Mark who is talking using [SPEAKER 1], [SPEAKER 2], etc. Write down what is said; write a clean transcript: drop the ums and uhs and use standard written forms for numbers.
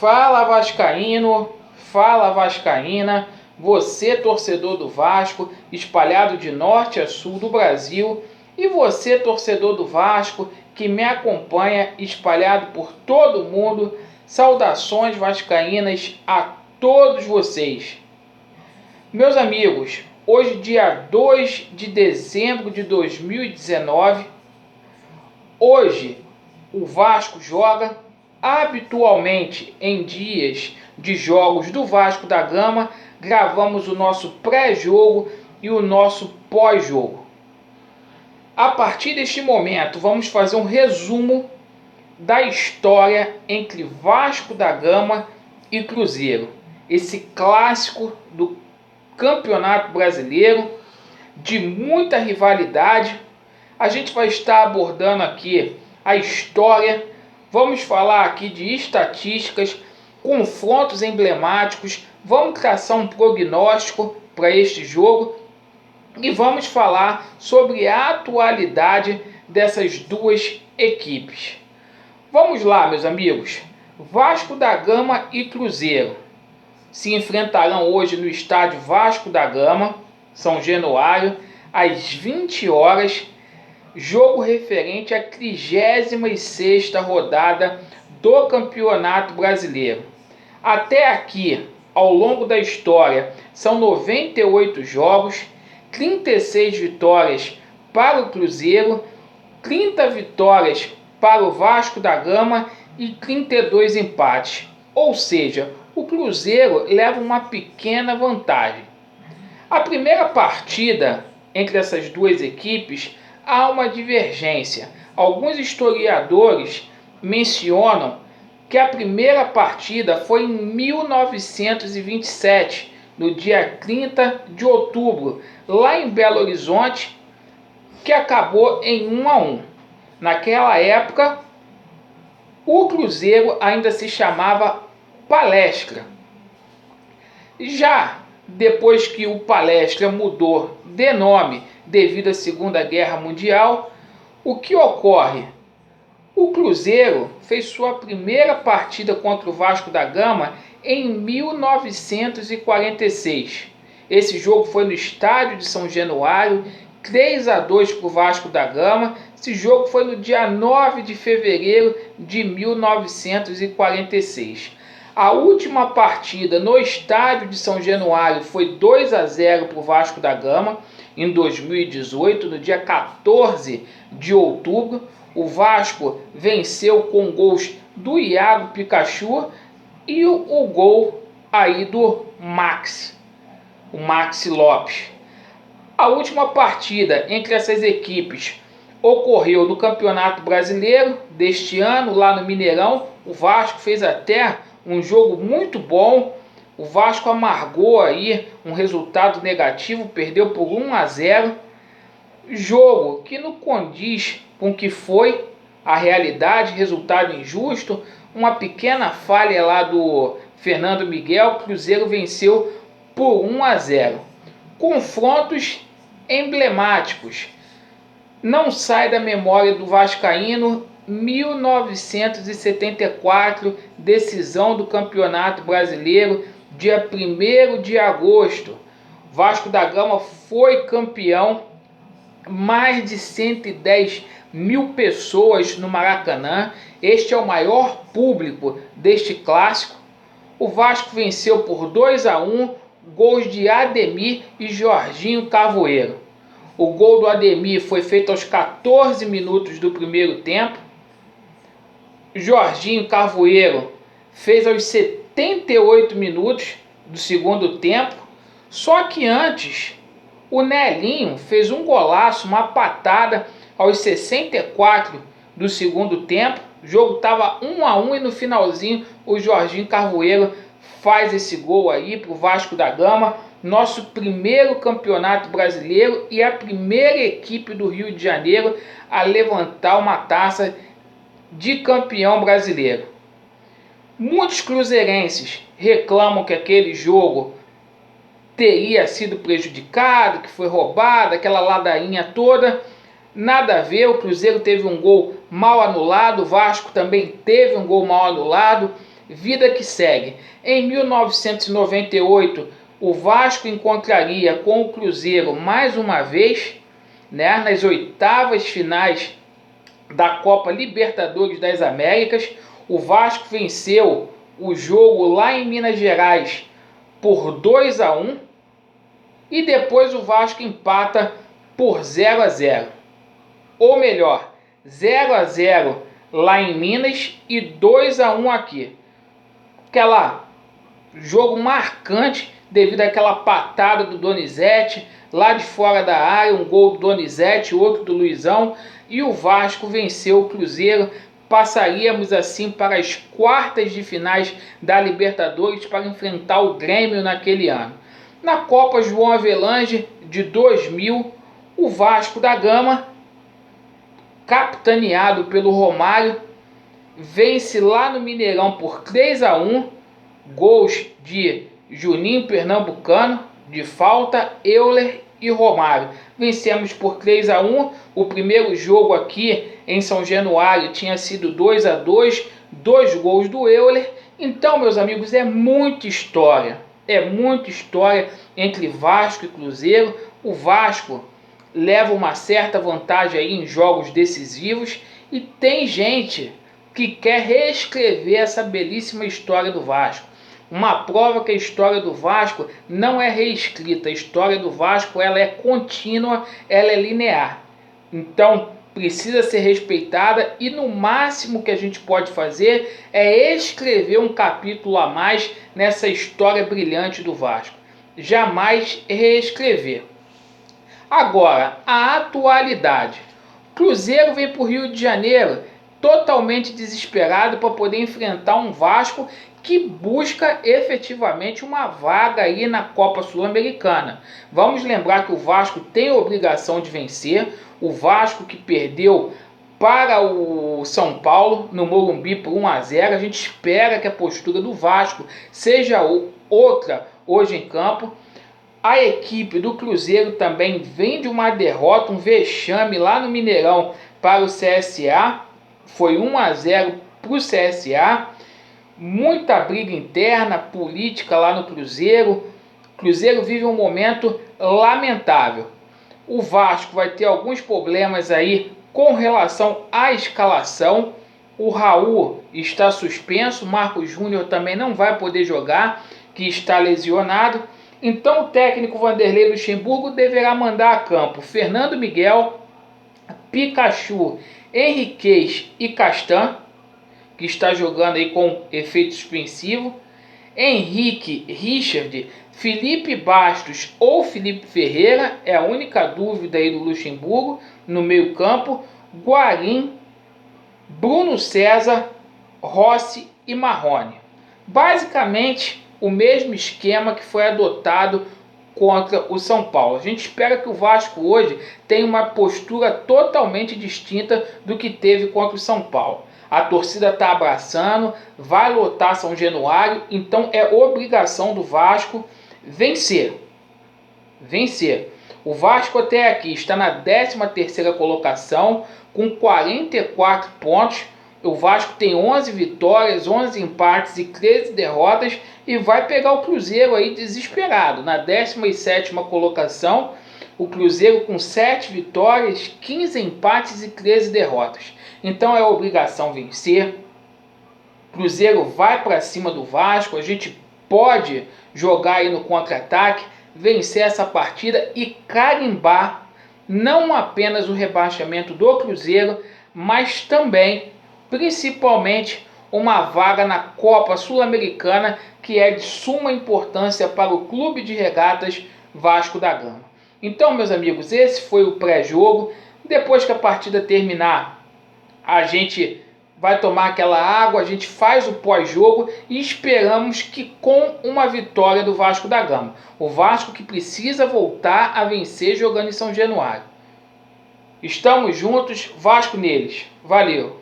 [SPEAKER 1] Fala vascaíno, fala vascaína, você torcedor do Vasco, espalhado de norte a sul do Brasil, e você torcedor do Vasco que me acompanha espalhado por todo o mundo, saudações vascaínas a todos vocês. Meus amigos, hoje dia 2 de dezembro de 2019, hoje o Vasco joga. Habitualmente, em dias de jogos do Vasco da Gama, gravamos o nosso pré-jogo e o nosso pós-jogo. A partir deste momento, vamos fazer um resumo da história entre Vasco da Gama e Cruzeiro. Esse clássico do Campeonato Brasileiro, de muita rivalidade. A gente vai estar abordando aqui a história. Vamos falar aqui de estatísticas, confrontos emblemáticos, vamos traçar um prognóstico para este jogo e vamos falar sobre a atualidade dessas duas equipes. Vamos lá, meus amigos. Vasco da Gama e Cruzeiro se enfrentarão hoje no estádio Vasco da Gama, São Januário, às 20 horas. Jogo referente à 36ª rodada do Campeonato Brasileiro. Até aqui, ao longo da história, são 98 jogos, 36 vitórias para o Cruzeiro, 30 vitórias para o Vasco da Gama e 32 empates. Ou seja, o Cruzeiro leva uma pequena vantagem. A primeira partida entre essas duas equipes há uma divergência. Alguns historiadores mencionam que a primeira partida foi em 1927, no dia 30 de outubro, lá em Belo Horizonte, que acabou em 1-1. Naquela época, o Cruzeiro ainda se chamava Palestra. Já depois que o Palestra mudou de nome devido à Segunda Guerra Mundial, o que ocorre? O Cruzeiro fez sua primeira partida contra o Vasco da Gama em 1946. Esse jogo foi no estádio de São Januário, 3-2 para o Vasco da Gama. Esse jogo foi no dia 9 de fevereiro de 1946. A última partida no estádio de São Januário foi 2-0 para o Vasco da Gama. Em 2018, no dia 14 de outubro, o Vasco venceu com gols do Iago Pikachu e o gol aí do Maxi, o Maxi Lopes. A última partida entre essas equipes ocorreu no Campeonato Brasileiro deste ano, lá no Mineirão. O Vasco fez até um jogo muito bom. O Vasco amargou aí um resultado negativo, perdeu por 1-0. Jogo que não condiz com o que foi a realidade, resultado injusto. Uma pequena falha lá do Fernando Miguel, o Cruzeiro venceu por 1-0. Confrontos emblemáticos. Não sai da memória do vascaíno 1974, decisão do Campeonato Brasileiro, dia 1º de agosto. Vasco da Gama foi campeão, mais de 110 mil pessoas no Maracanã. Este é o maior público deste clássico. O Vasco venceu por 2-1, gols de Ademir e Jorginho Carvoeiro. O gol do Ademir foi feito aos 14 minutos do primeiro tempo. Jorginho Carvoeiro fez aos 78 minutos do segundo tempo. Só que antes, o Nelinho fez um golaço, uma patada aos 64 do segundo tempo. O jogo estava 1-1 e no finalzinho o Jorginho Carvoeiro faz esse gol aí para o Vasco da Gama. Nosso primeiro campeonato brasileiro e a primeira equipe do Rio de Janeiro a levantar uma taça de campeão brasileiro. Muitos cruzeirenses reclamam que aquele jogo teria sido prejudicado, que foi roubado, aquela ladainha toda. Nada a ver, o Cruzeiro teve um gol mal anulado, o Vasco também teve um gol mal anulado. vida que segue. Em 1998, o Vasco encontraria com o Cruzeiro mais uma vez, né, nas oitavas finais da Copa Libertadores das Américas. O Vasco venceu o jogo lá em Minas Gerais por 2-1 e depois o Vasco empata por 0-0. Ou melhor, 0-0 lá em Minas e 2-1 aqui. Aquela jogo marcante devido àquela patada do Donizete lá de fora da área, um gol do Donizete, outro do Luizão, e o Vasco venceu o Cruzeiro. Passaríamos assim para as quartas de finais da Libertadores para enfrentar o Grêmio naquele ano. Na Copa João Avelange de 2000, o Vasco da Gama, capitaneado pelo Romário, vence lá no Mineirão por 3-1, gols de Juninho Pernambucano, de falta, Euler e Romário. Vencemos por 3-1, o primeiro jogo aqui em São Januário tinha sido 2-2, 2 gols do Euler. Então, meus amigos, é muita história entre Vasco e Cruzeiro. O Vasco leva uma certa vantagem aí em jogos decisivos e tem gente que quer reescrever essa belíssima história do Vasco. Uma prova que a história do Vasco não é reescrita. A história do Vasco ela é contínua, ela é linear. Então precisa ser respeitada e no máximo que a gente pode fazer é escrever um capítulo a mais nessa história brilhante do Vasco. Jamais reescrever. Agora, a atualidade. Cruzeiro vem para o Rio de Janeiro totalmente desesperado para poder enfrentar um Vasco que busca efetivamente uma vaga aí na Copa Sul-Americana. Vamos lembrar que o Vasco tem a obrigação de vencer. O Vasco que perdeu para o São Paulo no Morumbi por 1-0. A gente espera que a postura do Vasco seja outra hoje em campo. A equipe do Cruzeiro também vem de uma derrota, um vexame lá no Mineirão para o CSA. Foi 1-0 para o CSA. Muita briga interna, política lá no Cruzeiro. O Cruzeiro vive um momento lamentável. O Vasco vai ter alguns problemas aí com relação à escalação. O Raul está suspenso, o Marcos Júnior também não vai poder jogar, que está lesionado. Então o técnico Vanderlei Luxemburgo deverá mandar a campo Fernando Miguel, Pikachu, Henriquez e Castan, que está jogando aí com efeito suspensivo, Henrique, Richard, Felipe Bastos ou Felipe Ferreira, é a única dúvida aí do Luxemburgo, no meio campo, Guarim, Bruno César, Rossi e Marrone. Basicamente o mesmo esquema que foi adotado contra o São Paulo. A gente espera que o Vasco hoje tenha uma postura totalmente distinta do que teve contra o São Paulo. A torcida está abraçando, vai lotar São Januário, então é obrigação do Vasco vencer. O Vasco até aqui está na 13ª colocação com 44 pontos. O Vasco tem 11 vitórias, 11 empates e 13 derrotas e vai pegar o Cruzeiro aí desesperado. Na 17ª colocação, o Cruzeiro com 7 vitórias, 15 empates e 13 derrotas. Então é obrigação vencer. O Cruzeiro vai para cima do Vasco, a gente pode jogar aí no contra-ataque, vencer essa partida e carimbar não apenas o rebaixamento do Cruzeiro, mas também, principalmente, uma vaga na Copa Sul-Americana, que é de suma importância para o Clube de Regatas Vasco da Gama. Então, meus amigos, esse foi o pré-jogo. Depois que a partida terminar, a gente vai tomar aquela água, a gente faz o pós-jogo e esperamos que com uma vitória do Vasco da Gama. O Vasco que precisa voltar a vencer jogando em São Januário. Estamos juntos, Vasco neles. Valeu!